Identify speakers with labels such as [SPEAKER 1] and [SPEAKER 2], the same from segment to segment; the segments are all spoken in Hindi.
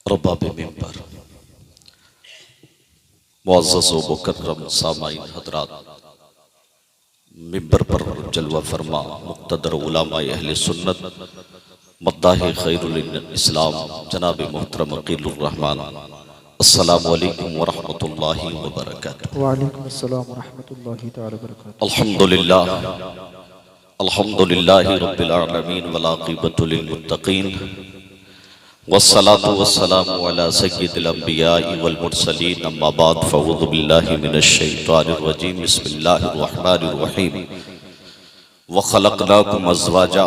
[SPEAKER 1] रबाब मिंबर, मुअज़्ज़ज़ व मुकर्रम सामाईन हज़रात, मिंबर पर जलवा फरमा मुक़्तदर उलमाए अहले सुन्नत मद्दाह खैरुल इस्लाम जनाब मोहतरम अकीलुर रहमान, अस्सलामु अलैकुम व रहमतुल्लाहि व बरकातुहू।
[SPEAKER 2] वालेकुम अस्सलाम व रहमतुल्लाहि तआला बरकातुहू।
[SPEAKER 1] अल्हम्दुलिल्लाह अल्हम्दुलिल्लाहि रब्बिल आलमीन वल आक़िबतु लिल मुत्तक़ीन वस्सलातु वस्सलामु अला सय्यिदिल अंबियाइ वल मुरसलीन, अम्मा बाद फ़अऊज़ु बिल्लाहि मिनश शैतानिर रजीम, बिस्मिल्लाहिर रहमानिर रहीम। व खलक़नाकुम अज़वाजा,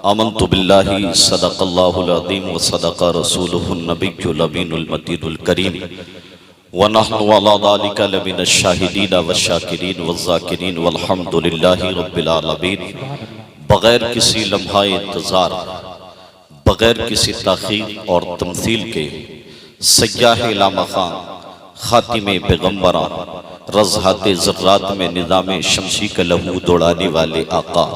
[SPEAKER 1] आमन्तु बिल्लाहि सदक़ल्लाहुल अज़ीम व सदक़ रसूलुहुन नबियुल अमीनुल मतीनुल करीम व नहनु अला ज़ालिका लमिनश शाहिदीन वश्शाकिरीन वज़्ज़ाकिरीन वल्हम्दुलिल्लाहि रब्बिल आलमीन। बग़ैर किसी लम्हा इंतज़ार, बग़ैर किसी ताख़ीर और तमसील के सय्याह लामकां ख़ातिमे पैगम्बरा रज़हाते ज़र्रात में निज़ामे शमशी का लहू दौड़ाने वाले आका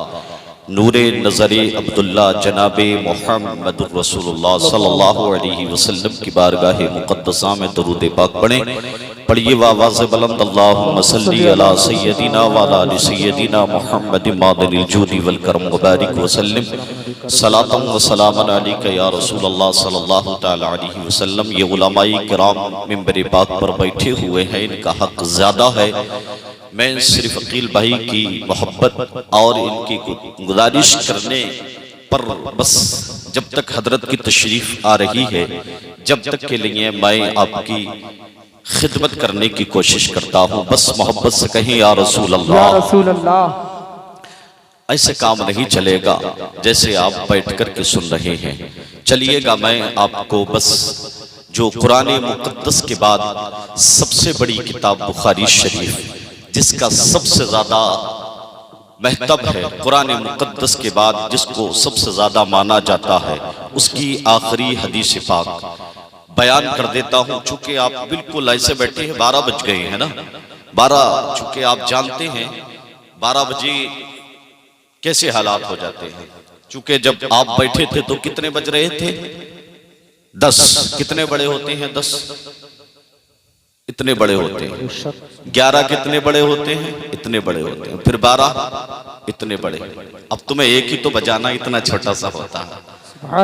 [SPEAKER 1] नूरे नज़रे अब्दुल्ला जनाबे मुहम्मदुर रसूलुल्लाह सल्लल्लाहु अलैहि वसल्लम की बारगाह मुक़द्दसा में दरूद पाक पढ़ें। पढ़िए व आवाज़ बुलंद अल्लाहुम्मा सल्ली अला सय्यदिना व अला आलि सय्यदिना मुहम्मद मादिनिल जूदी वल करम व बारिक व सल्लिम सलातन व सलामन अलैका या रसूलल्लाह सल्लल्लाहु तआला अलैहि वसल्लम। ये उलमाए किराम मिंबर पाक पर बैठे हुए हैं, इनका हक ज़्यादा है। मैं सिर्फ अकील भाई की मोहब्बत और इनकी गुजारिश करने पर बस जब तक हजरत की तशरीफ आ रही है जब तक के लिए मैं आपकी खिदमत करने की कोशिश करता हूँ। बस मोहब्बत से कहीं या रसूल अल्लाह। ऐसे काम नहीं चलेगा जैसे आप बैठ कर के सुन रहे हैं। चलिएगा, मैं आपको बस जो कुरान मुक़द्दस के बाद सबसे बड़ी किताब बुखारी शरीफ, जिसका सबसे ज्यादा महतब है, कुरान मुक़द्दस के बाद जिसको सबसे ज्यादा माना जाता है, उसकी आखिरी हदीस पाक बयान कर देता हूं। चूंकि आप बिल्कुल ऐसे बैठे हैं, 12 बज गए हैं ना, 12, चूंकि आप जानते हैं 12 बजे कैसे हालात हो जाते हैं। चूंकि जब आप बैठे थे तो कितने बज रहे थे? 10। कितने बड़े होते हैं? 10 इतने बड़े होते हैं। 11 कितने बड़े होते हैं? इतने बड़े होते हैं। फिर 12 इतने बड़े। अब तुम्हें एक ही तो बजाना इतना छोटा सा होता है,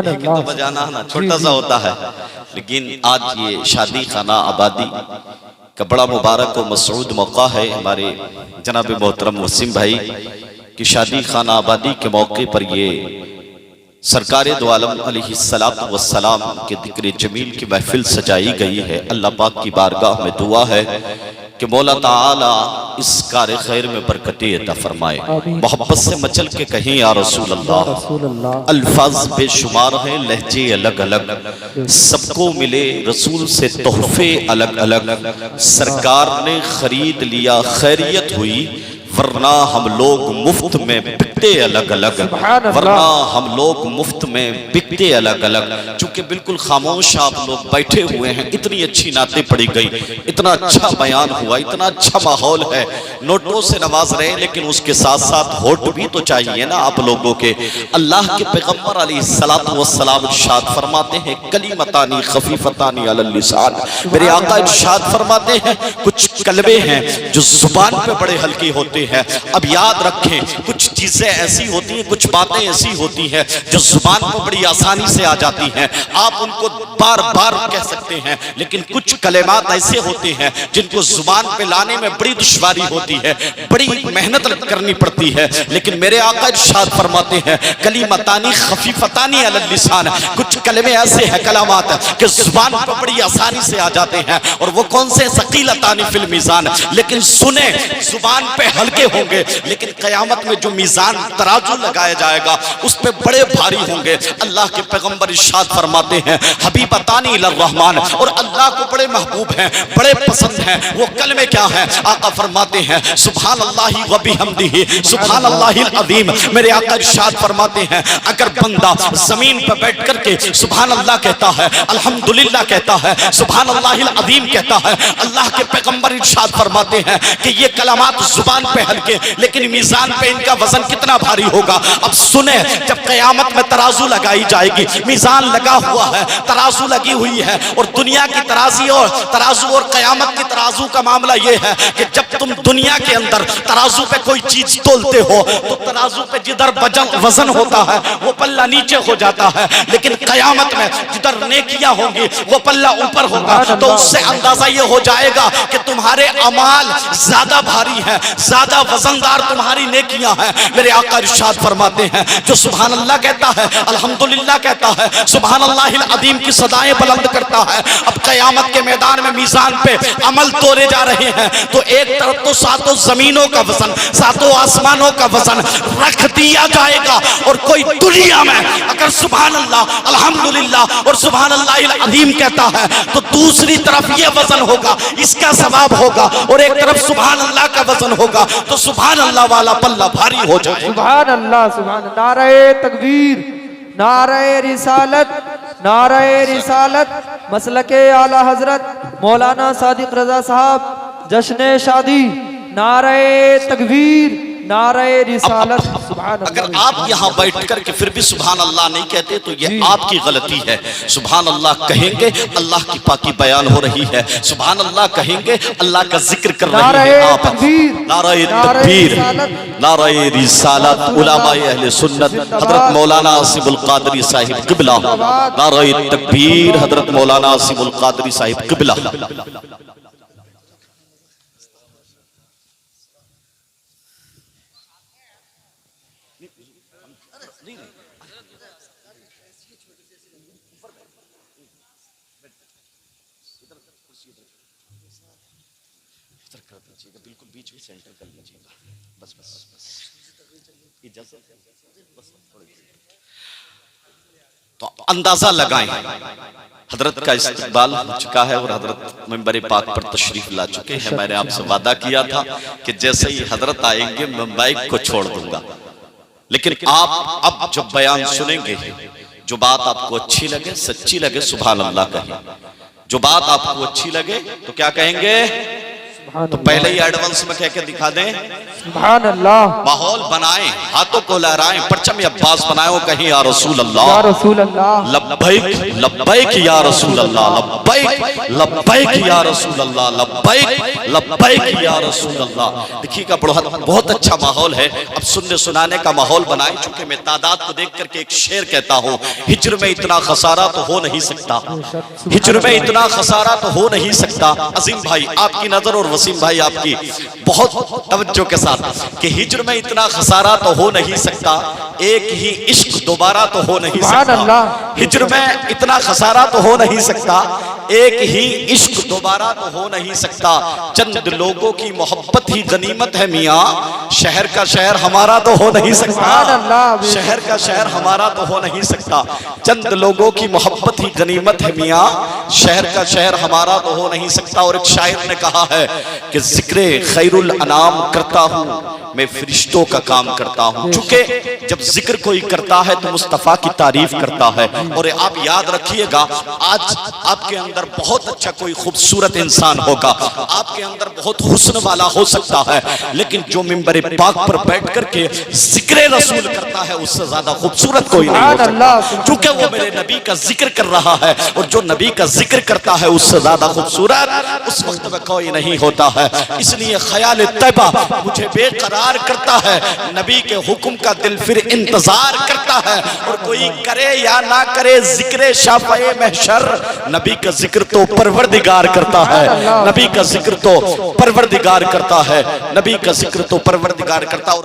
[SPEAKER 1] एक ही तो बजाना ना छोटा सा होता है। लेकिन आज ये शादी खाना आबादी का बड़ा मुबारक और मसऊद मौका है। हमारे जनाब मोहतरम वसीम भाई की शादी खाना आबादी के मौके पर ये सरकार दो आलम अलैहिस्सलातु वस्सलाम के दिक्र जमील की महफिल सजाई गई है। अल्लाह पाक की बारगाह में दुआ है कि मौला ताला इस कार खैर में बरकतें अता फरमाए। मोहब्बत से मचल के कहीं या रसूल अल्लाह। अल्फाज बेशुमार हैं, लहजे अलग अलग, सबको मिले रसूल से तोहफे अलग अलग। सरकार ने खरीद लिया खैरियत हुई, वरना हम लोग मुफ्त में बिकते अलग अलग, वरना हम लोग मुफ्त में बिकते अलग अलग। चूंकि बिल्कुल खामोश आप लोग बैठे हुए हैं, इतनी अच्छी नातें पढ़ी गई, इतना अच्छा बयान हुआ, इतना अच्छा माहौल है, नोटों से नवाज रहे, लेकिन उसके साथ साथ होठ भी तो चाहिए ना आप लोगों के। अल्लाह के पैगम्बर अलैहिस्सलातु वस्सलाम इरशाद फरमाते हैं, कलिमतानी खफीफतानी अलल लिसान। मेरे आका इरशाद फरमाते हैं, कुछ कलमे हैं जो जुबान पे बड़े हल्के होते हैं। अब याद रखें, कुछ चीजें ऐसी होती हैं, कुछ बातें ऐसी होती हैं जो जुबान पर बड़ी आसानी से आ जाती हैं, आप उनको बार बार कह सकते हैं। लेकिन कुछ कलेमात ऐसे होते हैं जिनको जुबान पे लाने में बड़ी दुश्वारी होती है, बड़ी मेहनत करनी पड़ती है। लेकिन मेरे आका इरशाद फरमाते हैं, कलिमतानी खफीफतानी अलल लिसान। कुछ कलमे ऐसे हैं, कलामात कि जुबान पर बड़ी आसानी से आ जाते हैं, और वो कौन से? सकीलतानी फिल मीज़ान। लेकिन सुने, जुबान पे हल्के होंगे, लेकिन कयामत में जो मीज़ान तराजू लगाया जाएगा उस पे बड़े भारी होंगे। अल्लाह के पैगंबर इरशाद फरमाते हैं, हबीबतानी इलर रहमान, और अल्लाह को बड़े महबूब हैं, बड़े पसंद हैं। वो कलमे क्या हैं? आका फरमाते हैं, सुभानअल्लाहि व बिहम्दिही सुभानअल्लाहिल अज़ीम। मेरे आका इरशाद फरमाते हैं, अगर बंदा जमीन पर बैठ करके सुभानअल्लाह कहता है, अल्हम्दुलिल्लाह कहता है, सुभानअल्लाहिल अज़ीम कहता है, अल्लाह के पैगंबर इरशाद फरमाते हैं कि ये कलामात जुबान पे हल्के, लेकिन मीज़ान पे इनका वजन कितना कितना भारी होगा। अब सुने, जब क़यामत में तराजू लगाई जाएगी, मीज़ान लगा हुआ है, तराजू लगी हुई है, और दुनिया की तराजू और क़यामत की तराजू का मामला यह है कि जब तुम दुनिया के अंदर तराजू पे कोई चीज तोलते हो तो तराजू पे जिधर वजन होता है वो पल्ला नीचे हो जाता है, लेकिन क़यामत में जिधर नेकियां होंगी वो पल्ला ऊपर होगा। तो उससे अंदाजा ये हो जाएगा कि तुम्हारे अमाल ज्यादा भारी है, ज्यादा वजनदार तुम्हारी नेकियां हैं। मेरे आका इरशाद फरमाते हैं, जो सुभान अल्लाह कहता है, अल्हम्दुलिल्लाह कहता है, सुभान अल्लाहिल अज़ीम की सदाएं बुलंद करता है, अब क़यामत के मैदान में मीज़ान पे अमल तोले जा रहे हैं, तो एक तरफ तो सातों जमीनों का वजन, सातों आसमानों का वजन रख दिया जाएगा, और कोई दुनिया में अगर सुभान अल्लाह, अल्हम्दुलिल्लाह और सुभान अल्लाहिल अज़ीम कहता है तो दूसरी तरफ ये वजन होगा, इसका सवाब होगा, और एक तरफ सुभान अल्लाह का वजन होगा, तो सुभान अल्लाह वाला पल्ला भारी हो जाए।
[SPEAKER 2] सुभान अल्लाह, सुभान। नारे तकबीर, नारे रिसालत, नारे रिसालत, मसलके आला हजरत मौलाना सादिक रजा साहब, जश्न शादी, नारे तकबीर, नारे रिसालत। सुभान
[SPEAKER 1] अगर
[SPEAKER 2] अल्लाह।
[SPEAKER 1] आप यहाँ बैठ कर के फिर भी सुभान अल्लाह नहीं कहते तो ये आपकी गलती है। सुभान अल्लाह कहेंगे, अल्लाह की पाकी बयान हो रही है। सुभान अल्लाह कहेंगे, अल्लाह का जिक्र कर रहे हैं आप। नारे तकबीर, नारे रिसालत, उलमाए अहले सुन्नत हजरत मौलाना आसिमुल कादरी साहिब क़िबला, नारे तकबीर हजरत मौलाना आसिमुल कादरी साहिब क़िबला। बिल्कुल बीच में सेंटर कर लीजिएगा, बस बस बस इजाजत है, बस थोड़ी। तो अंदाजा लगाएं, हजरत का इस्तकबाल हो चुका है और हजरत मिंबर पाक पर तशरीफ ला चुके हैं। मैंने आपसे वादा किया था कि जैसे ही हजरत आएंगे मैं माइक को छोड़ दूंगा, लेकिन आप अब जब बयान सुनेंगे, जो बात आपको अच्छी लगे, सच्ची लगे, सुभान अल्लाह कहें। जो बात आपको अच्छी लगे तो क्या कहेंगे? तो पहले ही एडवांस में कह के दिखा दें,
[SPEAKER 2] सुभान अल्लाह।
[SPEAKER 1] माहौल बनाएं, हाथों को लहराएं, परचम अब्बास बनाओ, कहीं या रसूल अल्लाह,
[SPEAKER 2] या रसूल अल्लाह,
[SPEAKER 1] लब्बैक लब्बैक या रसूल अल्लाह, लब्बैक लब्बैक या रसूल अल्लाह, लब्बैक लब्बैक या रसूल अल्लाह। देखिएगा बहुत अच्छा माहौल है। अब सुनने सुनाने का माहौल बनाए। चूंकि मैं तादाद को देख करके एक शेर कहता हूँ, हिज्र में इतना खसारा तो हो नहीं सकता, हिज्र में इतना खसारा तो हो नहीं सकता। अजीम भाई आपकी नजर और वसीम भाई आपकी बहुत तवज्जो के साथ, कि हिज्र में इतना खसारा तो हो नहीं सकता, एक ही इश्क दोबारा तो हो नहीं सकता। हिज्र में इतना खसारा तो हो नहीं सकता, एक ही इश्क दोबारा तो हो नहीं सकता। चंद लोगों की मोहब्बत ही गनीमत है मियाँ, शहर का शहर हमारा तो हो नहीं सकता, शहर का शहर हमारा तो हो नहीं सकता। चंद लोगों की मोहब्बत ही गनीमत है मियाँ, शहर का शहर हमारा तो हो नहीं सकता। और एक शायर ने कहा है कि जिक्रे खैरुल अनाम करता हूँ मैं, फरिश्तों का काम करता हूँ। चूंकि जब जिक्र कोई करता है तो मुस्तफा की तारीफ करता है। और आप याद रखिएगा, आज आपके अंदर बहुत अच्छा कोई खूबसूरत इंसान होगा, आपके अंदर बहुत हुस्न वाला हो सकता है, लेकिन जो मिंबर पाक पर बैठ करके जिक्र रसूल करता है उससे ज्यादा खूबसूरत कोई नहीं हो सकता। चूंकि वो मेरे नबी का जिक्र कर रहा है, और जो नबी का जिक्र करता है उससे ज्यादा खूबसूरत उस वक्त में कोई नहीं होता है। इसलिए ख्याल तैबा मुझे बेकरार करता है, नबी के हुक्म का दिल फिर इंतजार करता है। और कोई करे या ना करे जिक्र शाफ़ए महशर, नबी का जिक्र तो परवरदिगार करता है, नबी का जिक्र तो परवरदिगार करता है, नबी का जिक्र तो परवरदिगार करता है।